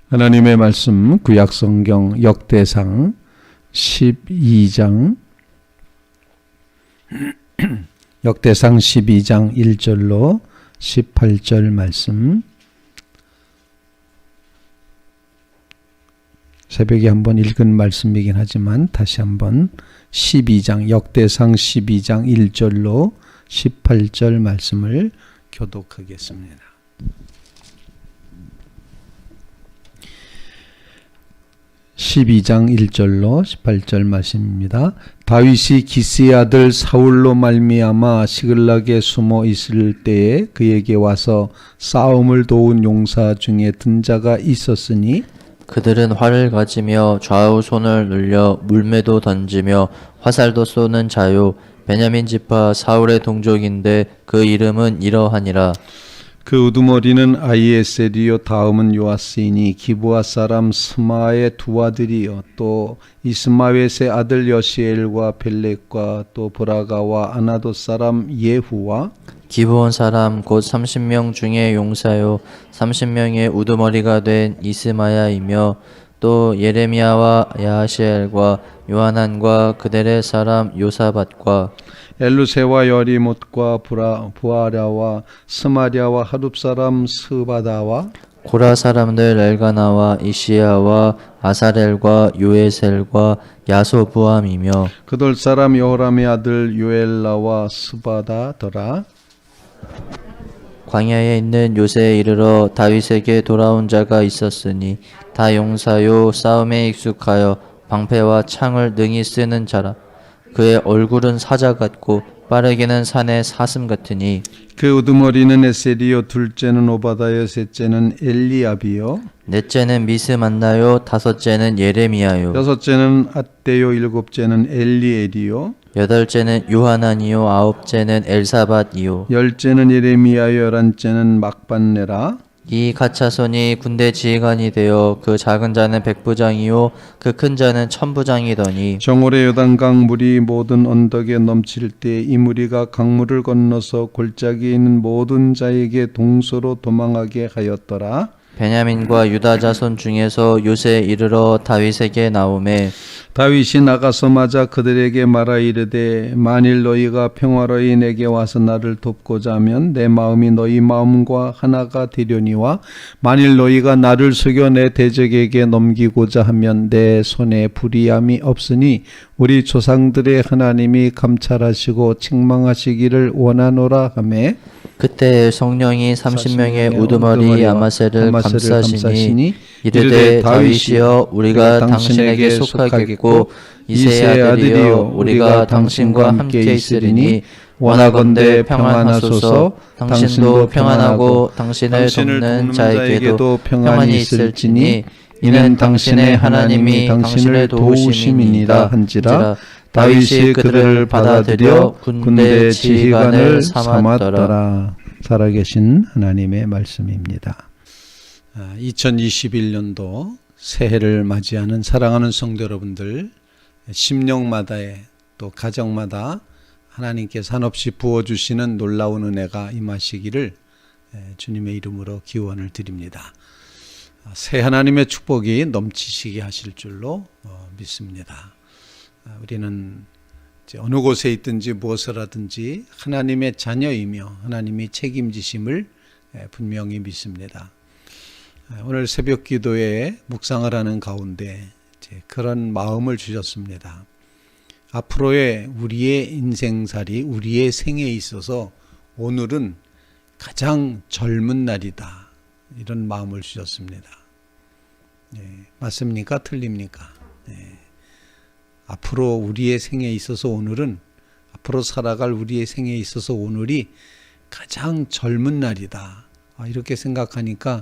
하나님의 말씀 구약성경 역대상 12장 역대상 12장 1절로 18절 말씀, 새벽에 한번 읽은 말씀이긴 하지만 다시 한번 12장 역대상 12장 1절로 18절 말씀을 교독하겠습니다. (12장) 1절로 18절 말씀입니다. 다윗이 기스의 아들 사울로 말미암아 시글락에 숨어 있을 때에 그에게 와서 싸움을 도운 용사 중에 든 자가 있었으니 그들은 활을 가지며 좌우 손을 늘려 물매도 던지며 화살도 쏘는 자요 베냐민 지파 사울의 동족인데 그 이름은 이러하니라. 그 우두머리는 아히에셀이요 다음은 요아스이니 기브아 사람 스마의 두 아들이요 또 이스마웻의 아들 여시엘과 벨렉과 또 브라가와 아나도 사람 예후와 기브온 사람 곧 30명 중에 용사요 30명의 우두머리가 된 이스마야이며 또 예레미야와 야하시엘과 요하난과 그들의 사람 요사밧과 엘루세와 여리못과 부아랴와 스마랴와 하룹 사람 스바다와 고라 사람들 엘가나와 이시야와 아사렐과 요에셀과 야소부암이며 그들 사람 여호람의 아들 요엘라와 스바다더라. 광야에 있는 요새에 이르러 다윗에게 돌아온 자가 있었으니 다 용사요 싸움에 익숙하여 방패와 창을 능히 쓰는 자라. 그의 얼굴은 사자 같고 빠르게는 산의 사슴 같으니 그 우두머리는 에셀이요 둘째는 오바다요 셋째는 엘리압이요 넷째는 미스만나요 다섯째는 예레미야요 여섯째는 앗대요 일곱째는 엘리엘이요 여덟째는 요하난이요 아홉째는 엘사밧이요 열째는 예레미야요 열한째는 막반네라. 이 가차손이 군대 지휘관이 되어 그 작은 자는 백부장이요 그 큰 자는 천부장이더니 정오래 요단강 물이 모든 언덕에 넘칠 때 이 무리가 강물을 건너서 골짜기에 있는 모든 자에게 동서로 도망하게 하였더라. 베냐민과 유다 자손 중에서 요새에 이르러 다윗에게 나오매 다윗이 나가서 맞아 그들에게 말하 이르되 만일 너희가 평화로이 내게 와서 나를 돕고자 하면 내 마음이 너희 마음과 하나가 되려니와 만일 너희가 나를 속여 내 대적에게 넘기고자 하면 내 손에 불의함이 없으니 우리 조상들의 하나님이 감찰하시고 책망하시기를 원하노라 하매 그때 성령이 30명의 우두머리 아마셀을 감싸시니 이르되 다윗이여 우리가 당신에게 속하겠고 이새의 아들이여 우리가 당신과 함께 있으리니 원하건대 평안하소서. 당신도 평안하고 당신을 돕는 자에게도 평안이 있을지니 이는 당신의 하나님이 당신을 도우심이니라 한지라. 다윗이 그들을 받아들여 군대 지휘관을 삼았더라. 살아계신 하나님의 말씀입니다. 2021년도 새해를 맞이하는 사랑하는 성도 여러분들, 심령마다의 또 가정마다 하나님께서 한없이 부어주시는 놀라운 은혜가 임하시기를 주님의 이름으로 기원을 드립니다. 새 하나님의 축복이 넘치시게 하실 줄로 믿습니다. 우리는 어느 곳에 있든지 무엇을 하든지 하나님의 자녀이며 하나님이 책임지심을 분명히 믿습니다. 오늘 새벽 기도에 묵상을 하는 가운데 그런 마음을 주셨습니다. 앞으로의 우리의 인생살이, 우리의 생에 있어서 오늘은 가장 젊은 날이다, 이런 마음을 주셨습니다. 맞습니까? 틀립니까? 앞으로 우리의 생에 있어서 오늘은, 앞으로 살아갈 우리의 생에 있어서 오늘이 가장 젊은 날이다, 이렇게 생각하니까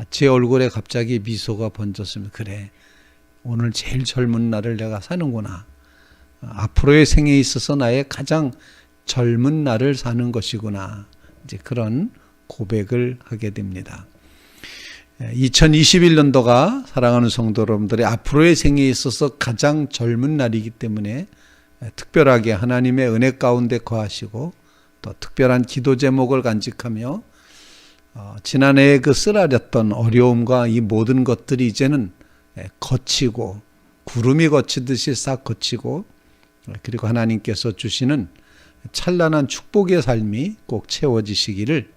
제 얼굴에 갑자기 미소가 번졌으면, 그래, 오늘 제일 젊은 날을 내가 사는구나, 앞으로의 생에 있어서 나의 가장 젊은 날을 사는 것이구나, 이제 그런 고백을 하게 됩니다. 2021년도가 사랑하는 성도 여러분들의 앞으로의 생에 있어서 가장 젊은 날이기 때문에 특별하게 하나님의 은혜 가운데 거하시고 또 특별한 기도 제목을 간직하며 지난해에 그 쓰라렸던 어려움과 이 모든 것들이 이제는 거치고 구름이 거치듯이 싹 거치고 그리고 하나님께서 주시는 찬란한 축복의 삶이 꼭 채워지시기를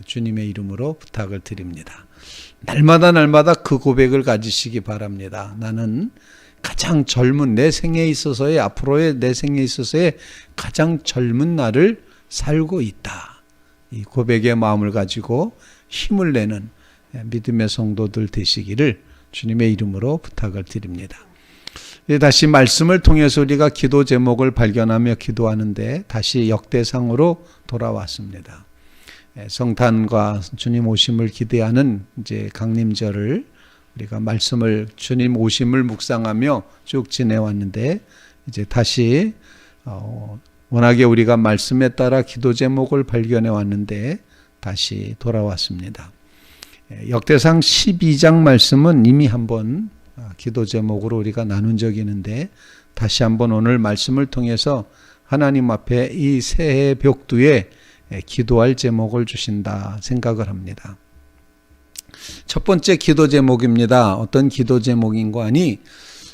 주님의 이름으로 부탁을 드립니다. 날마다 그 고백을 가지시기 바랍니다. 나는 가장 젊은 내 생에 있어서의 앞으로의 내 생에 있어서의 가장 젊은 날을 살고 있다. 이 고백의 마음을 가지고 힘을 내는 믿음의 성도들 되시기를 주님의 이름으로 부탁을 드립니다. 다시 말씀을 통해서 우리가 기도 제목을 발견하며 기도하는데 다시 역대상으로 돌아왔습니다. 성탄과 주님 오심을 기대하는 이제 강림절을 우리가 말씀을 주님 오심을 묵상하며 쭉 지내왔는데 이제 다시 워낙에 우리가 말씀에 따라 기도 제목을 발견해 왔는데 다시 돌아왔습니다. 역대상 12장 말씀은 이미 한번 기도 제목으로 우리가 나눈 적이 있는데 다시 한번 오늘 말씀을 통해서 하나님 앞에 이 새해 벽두에 기도할 제목을 주신다 생각을 합니다. 첫 번째 기도 제목입니다. 어떤 기도 제목인가 하니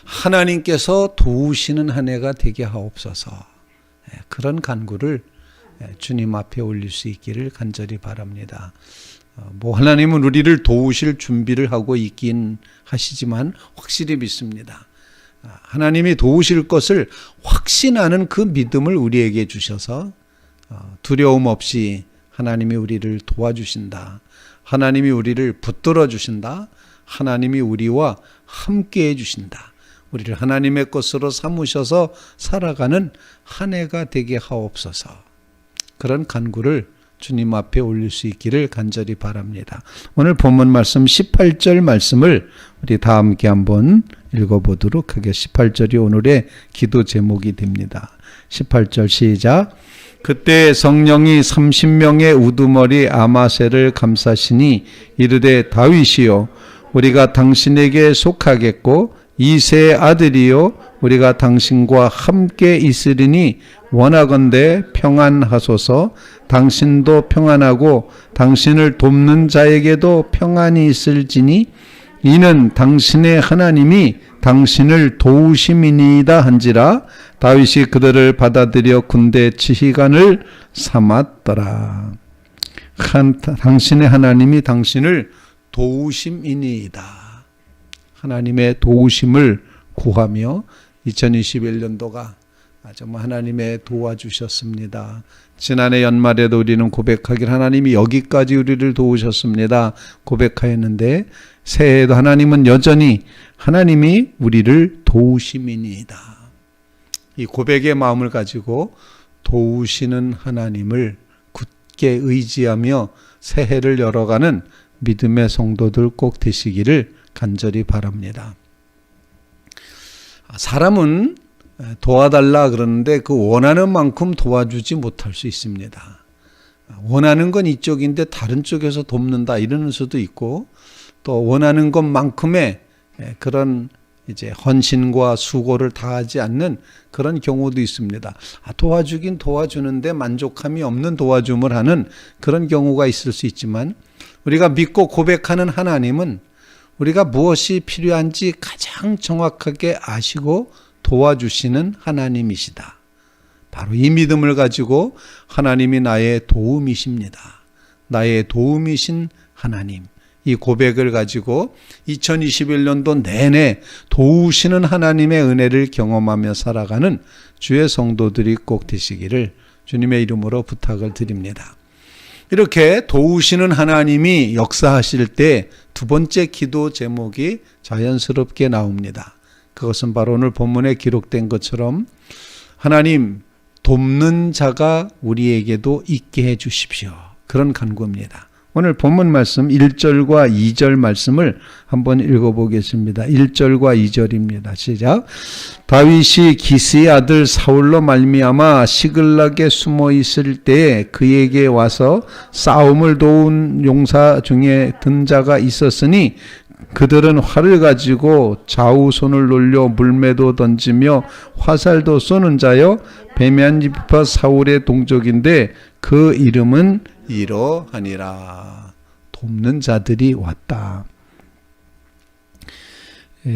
하나님께서 도우시는 한 해가 되게 하옵소서. 그런 간구를 주님 앞에 올릴 수 있기를 간절히 바랍니다. 하나님은 우리를 도우실 준비를 하고 있긴 하시지만 확실히 믿습니다. 하나님이 도우실 것을 확신하는 그 믿음을 우리에게 주셔서 두려움 없이 하나님이 우리를 도와주신다. 하나님이 우리를 붙들어 주신다. 하나님이 우리와 함께 해주신다. 우리를 하나님의 것으로 삼으셔서 살아가는 한 해가 되게 하옵소서. 그런 간구를 주님 앞에 올릴 수 있기를 간절히 바랍니다. 오늘 본문 말씀 18절 말씀을 우리 다 함께 한번 읽어보도록 하겠습니다. 18절이 오늘의 기도 제목이 됩니다. 18절 시작. 그때 성령이 30명의 우두머리 아마새를 감싸시니 이르되 다윗이요 우리가 당신에게 속하겠고 이새의 아들이요 우리가 당신과 함께 있으리니 원하건대 평안하소서. 당신도 평안하고 당신을 돕는 자에게도 평안이 있을지니 이는 당신의 하나님이 당신을 도우심이니이다 한지라. 다윗이 그들을 받아들여 군대 지휘관을 삼았더라. 당신의 하나님이 당신을 도우심이니이다. 하나님의 도우심을 구하며 2021년도가 정말 하나님의 도와주셨습니다. 지난해 연말에도 우리는 고백하길 하나님이 여기까지 우리를 도우셨습니다. 고백하였는데 새해에도 하나님은 여전히 하나님이 우리를 도우심이니이다. 이 고백의 마음을 가지고 도우시는 하나님을 굳게 의지하며 새해를 열어가는 믿음의 성도들 꼭 되시기를 간절히 바랍니다. 사람은 도와달라 그러는데 그 원하는 만큼 도와주지 못할 수 있습니다. 원하는 건 이쪽인데 다른 쪽에서 돕는다 이러는 수도 있고 또 원하는 것만큼의 그런 이제 헌신과 수고를 다하지 않는 그런 경우도 있습니다. 도와주긴 도와주는데 만족함이 없는 도와줌을 하는 그런 경우가 있을 수 있지만 우리가 믿고 고백하는 하나님은 우리가 무엇이 필요한지 가장 정확하게 아시고 도와주시는 하나님이시다. 바로 이 믿음을 가지고 하나님이 나의 도움이십니다. 나의 도움이신 하나님. 이 고백을 가지고 2021년도 내내 도우시는 하나님의 은혜를 경험하며 살아가는 주의 성도들이 꼭 되시기를 주님의 이름으로 부탁을 드립니다. 이렇게 도우시는 하나님이 역사하실 때 두 번째 기도 제목이 자연스럽게 나옵니다. 그것은 바로 오늘 본문에 기록된 것처럼 하나님 돕는 자가 우리에게도 있게 해 주십시오. 그런 간구입니다. 오늘 본문 말씀 1절과 2절 말씀을 한번 읽어보겠습니다. 1절과 2절입니다. 시작. 다윗이 기스의 아들 사울로 말미암아 시글락에 숨어 있을 때에 그에게 와서 싸움을 도운 용사 중에 든 자가 있었으니 그들은 활을 가지고 좌우손을 놀려 물매도 던지며 화살도 쏘는 자여 베냐민파 사울의 동족인데 그 이름은 이러하니라. 돕는 자들이 왔다.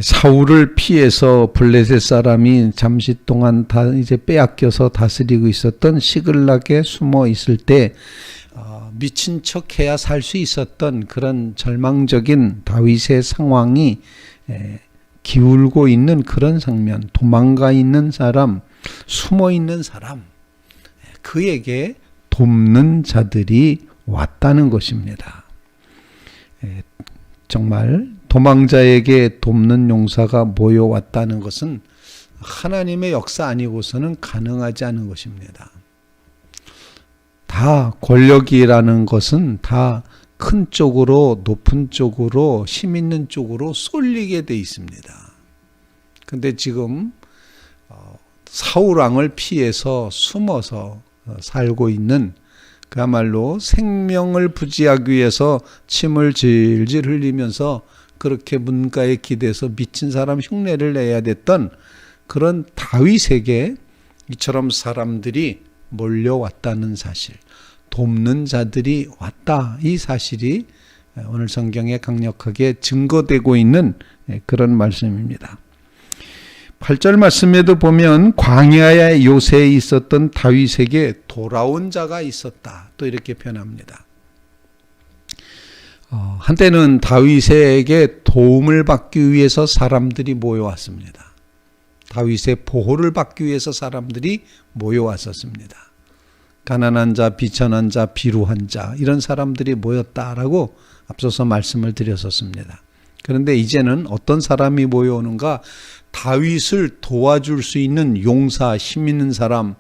사울을 피해서 블레셋 사람이 잠시 동안 다 이제 빼앗겨서 다스리고 있었던 시글락에 숨어 있을 때 미친 척해야 살 수 있었던 그런 절망적인 다윗의 상황이 기울고 있는 그런 장면, 도망가 있는 사람, 숨어 있는 사람, 그에게 돕는 자들이 왔다는 것입니다. 정말 도망자에게 돕는 용사가 모여왔다는 것은 하나님의 역사 아니고서는 가능하지 않은 것입니다. 다 권력이라는 것은 다 큰 쪽으로, 높은 쪽으로, 힘 있는 쪽으로 쏠리게 돼 있습니다. 근데 지금 사울 왕을 피해서 숨어서 살고 있는, 그야말로 생명을 부지하기 위해서 침을 질질 흘리면서 그렇게 문가에 기대서 미친 사람 흉내를 내야 됐던 그런 다윗에게 이처럼 사람들이 몰려왔다는 사실, 돕는 자들이 왔다, 이 사실이 오늘 성경에 강력하게 증거되고 있는 그런 말씀입니다. 8절 말씀에도 보면 광야의 요새에 있었던 다윗에게 돌아온 자가 있었다, 또 이렇게 표현합니다. 한때는 다윗에게 도움을 받기 위해서 사람들이 모여왔습니다. 다윗의 보호를 받기 위해서 사람들이 모여왔었습니다. 가난한 자, 비천한 자, 비루한 자, 이런 사람들이 모였다라고 앞서서 말씀을 드렸었습니다. 그런데 이제는 어떤 사람이 모여오는가? 다윗을 도와줄 수 있는 용사, 힘 있는 사람,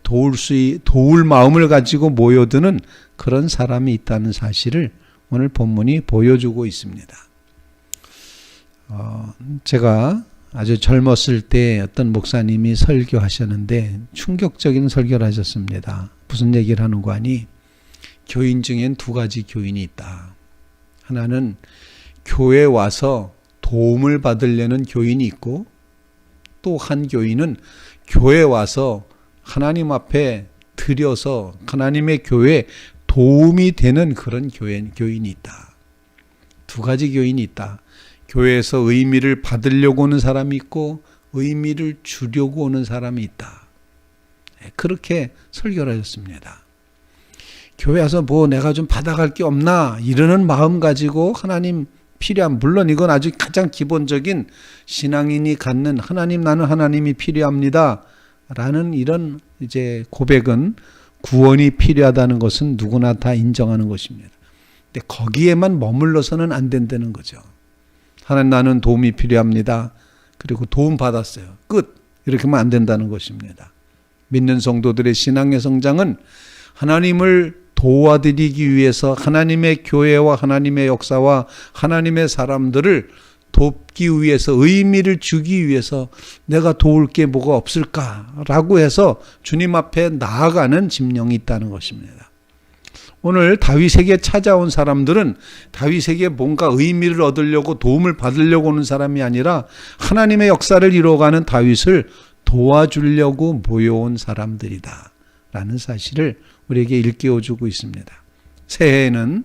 도울 마음을 가지고 모여드는 그런 사람이 있다는 사실을 오늘 본문이 보여주고 있습니다. 제가 아주 젊었을 때 어떤 목사님이 설교하셨는데 충격적인 설교를 하셨습니다. 무슨 얘기를 하는 거 아니? 교인 중엔 두 가지 교인이 있다. 하나는 교회에 와서 도움을 받으려는 교인이 있고, 또 한 교인은 교회에 와서 하나님 앞에 드려서 하나님의 교회에 도움이 되는 그런 교인이 있다. 두 가지 교인이 있다. 교회에서 의미를 받으려고 오는 사람이 있고 의미를 주려고 오는 사람이 있다. 그렇게 설교를 하셨습니다. 교회 와서 뭐 내가 좀 받아갈 게 없나 이러는 마음 가지고 하나님 필요한, 물론 이건 아주 가장 기본적인 신앙인이 갖는 하나님, 나는 하나님이 필요합니다 라는 이런 이제 고백은, 구원이 필요하다는 것은 누구나 다 인정하는 것입니다. 근데 거기에만 머물러서는 안 된다는 거죠. 하나님, 나는 도움이 필요합니다. 그리고 도움 받았어요. 끝. 이렇게만 안 된다는 것입니다. 믿는 성도들의 신앙의 성장은 하나님을 도와드리기 위해서 하나님의 교회와 하나님의 역사와 하나님의 사람들을 돕기 위해서, 의미를 주기 위해서 내가 도울 게 뭐가 없을까라고 해서 주님 앞에 나아가는 심령이 있다는 것입니다. 오늘 다윗에게 찾아온 사람들은 다윗에게 뭔가 의미를 얻으려고 도움을 받으려고 오는 사람이 아니라 하나님의 역사를 이루어가는 다윗을 도와주려고 모여온 사람들이다 라는 사실을 우리에게 일깨워주고 있습니다. 새해에는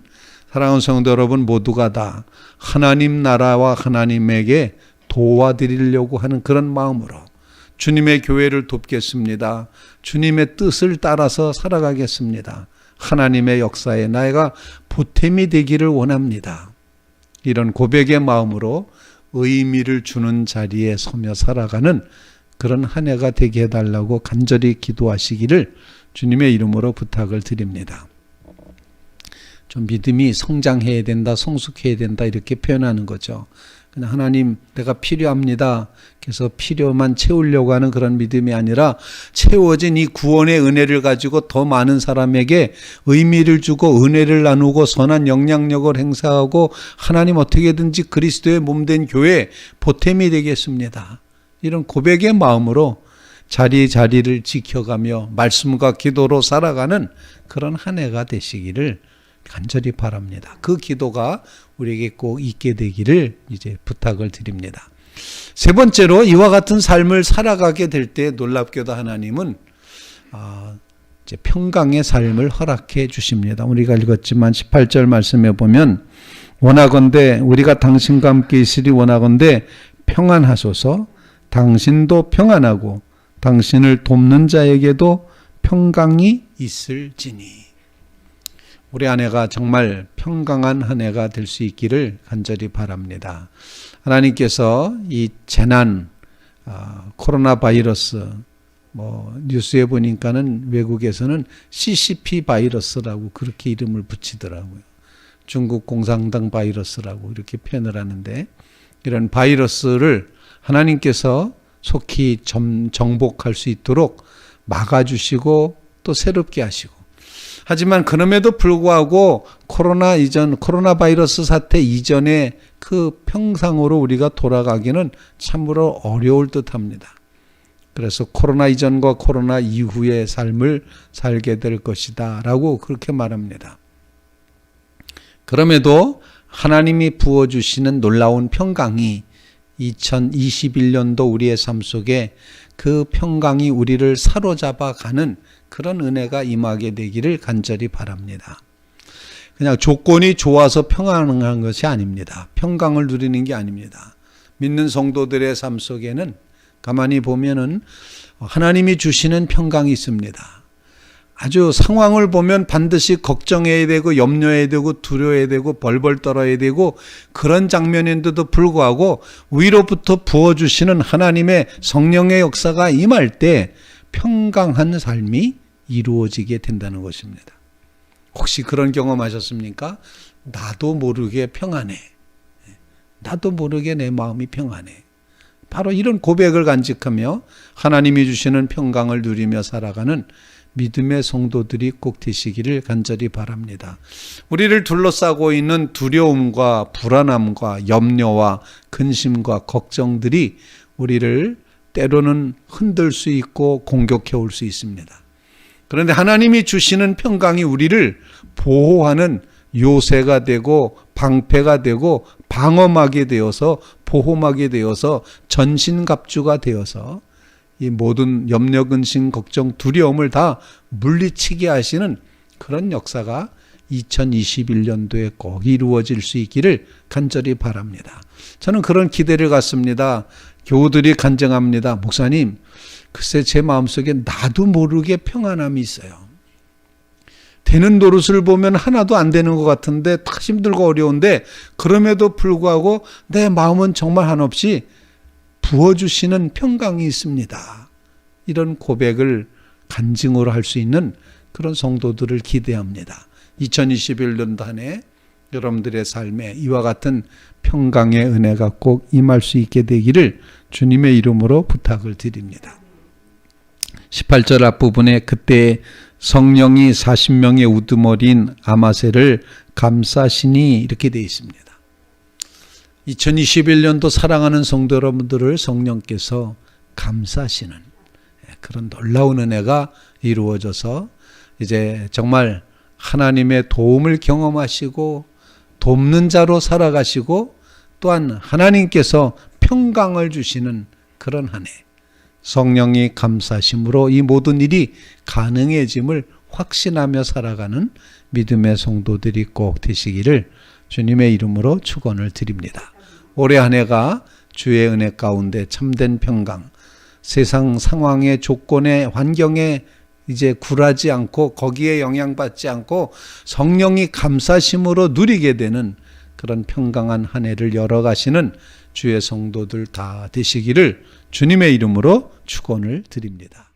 사랑하는 성도 여러분 모두가 다 하나님 나라와 하나님에게 도와드리려고 하는 그런 마음으로 주님의 교회를 돕겠습니다. 주님의 뜻을 따라서 살아가겠습니다. 하나님의 역사에 나이가 보탬이 되기를 원합니다. 이런 고백의 마음으로 의미를 주는 자리에 서며 살아가는 그런 한 해가 되게 해달라고 간절히 기도하시기를 주님의 이름으로 부탁을 드립니다. 좀 믿음이 성장해야 된다, 성숙해야 된다 이렇게 표현하는 거죠. 그냥 하나님 내가 필요합니다. 그래서 필요만 채우려고 하는 그런 믿음이 아니라 채워진 이 구원의 은혜를 가지고 더 많은 사람에게 의미를 주고 은혜를 나누고 선한 영향력을 행사하고 하나님 어떻게든지 그리스도의 몸된 교회 보탬이 되겠습니다. 이런 고백의 마음으로 자리를 지켜가며 말씀과 기도로 살아가는 그런 한 해가 되시기를 간절히 바랍니다. 그 기도가 우리에게 꼭 있게 되기를 이제 부탁을 드립니다. 세 번째로 이와 같은 삶을 살아가게 될 때 놀랍게도 하나님은 이제 평강의 삶을 허락해 주십니다. 우리가 읽었지만 18절 말씀에 보면 원하건대 우리가 당신과 함께 있으리 원하건대 평안하소서. 당신도 평안하고 당신을 돕는 자에게도 평강이 있을지니. 우리 아내가 정말 평강한 한 해가 될 수 있기를 간절히 바랍니다. 하나님께서 이 재난, 코로나 바이러스, 뉴스에 보니까는 외국에서는 CCP 바이러스라고 그렇게 이름을 붙이더라고요. 중국 공산당 바이러스라고 이렇게 표현을 하는데, 이런 바이러스를 하나님께서 속히 정복할 수 있도록 막아주시고 또 새롭게 하시고, 하지만 그럼에도 불구하고 코로나 바이러스 사태 이전에 그 평상으로 우리가 돌아가기는 참으로 어려울 듯합니다. 그래서 코로나 이전과 코로나 이후의 삶을 살게 될 것이다 라고 그렇게 말합니다. 그럼에도 하나님이 부어주시는 놀라운 평강이 2021년도 우리의 삶 속에 그 평강이 우리를 사로잡아 가는 그런 은혜가 임하게 되기를 간절히 바랍니다. 그냥 조건이 좋아서 평안한 것이 아닙니다. 평강을 누리는 게 아닙니다. 믿는 성도들의 삶 속에는 가만히 보면은 하나님이 주시는 평강이 있습니다. 아주 상황을 보면 반드시 걱정해야 되고 염려해야 되고 두려워해야 되고 벌벌 떨어야 되고 그런 장면인데도 불구하고 위로부터 부어주시는 하나님의 성령의 역사가 임할 때 평강한 삶이 이루어지게 된다는 것입니다. 혹시 그런 경험하셨습니까? 나도 모르게 평안해. 나도 모르게 내 마음이 평안해. 바로 이런 고백을 간직하며 하나님이 주시는 평강을 누리며 살아가는 믿음의 성도들이 꼭 되시기를 간절히 바랍니다. 우리를 둘러싸고 있는 두려움과 불안함과 염려와 근심과 걱정들이 우리를 때로는 흔들 수 있고 공격해 올 수 있습니다. 그런데 하나님이 주시는 평강이 우리를 보호하는 요새가 되고 방패가 되고 방어막이 되어서 보호막이 되어서 전신갑주가 되어서 이 모든 염려, 근심, 걱정, 두려움을 다 물리치게 하시는 그런 역사가 2021년도에 꼭 이루어질 수 있기를 간절히 바랍니다. 저는 그런 기대를 갖습니다. 교우들이 간증합니다. 목사님, 글쎄 제 마음속에 나도 모르게 평안함이 있어요. 되는 노릇을 보면 하나도 안 되는 것 같은데 다 힘들고 어려운데 그럼에도 불구하고 내 마음은 정말 한없이 부어주시는 평강이 있습니다. 이런 고백을 간증으로 할 수 있는 그런 성도들을 기대합니다. 2021년도 한 해 여러분들의 삶에 이와 같은 평강의 은혜가 꼭 임할 수 있게 되기를 주님의 이름으로 부탁을 드립니다. 18절 앞부분에 그때 성령이 40명의 우두머리인 아마새를 감싸시니 이렇게 되어 있습니다. 2021년도 사랑하는 성도 여러분들을 성령께서 감싸시는 그런 놀라운 은혜가 이루어져서 이제 정말 하나님의 도움을 경험하시고 돕는 자로 살아가시고 또한 하나님께서 평강을 주시는 그런 한 해, 성령이 감싸심으로 이 모든 일이 가능해짐을 확신하며 살아가는 믿음의 성도들이 꼭 되시기를 주님의 이름으로 축원을 드립니다. 올해 한 해가 주의 은혜 가운데 참된 평강, 세상 상황의 조건의 환경에 이제 굴하지 않고 거기에 영향받지 않고 성령이 감싸심으로 누리게 되는 그런 평강한 한 해를 열어가시는 주의 성도들 다 되시기를 주님의 이름으로 축원을 드립니다.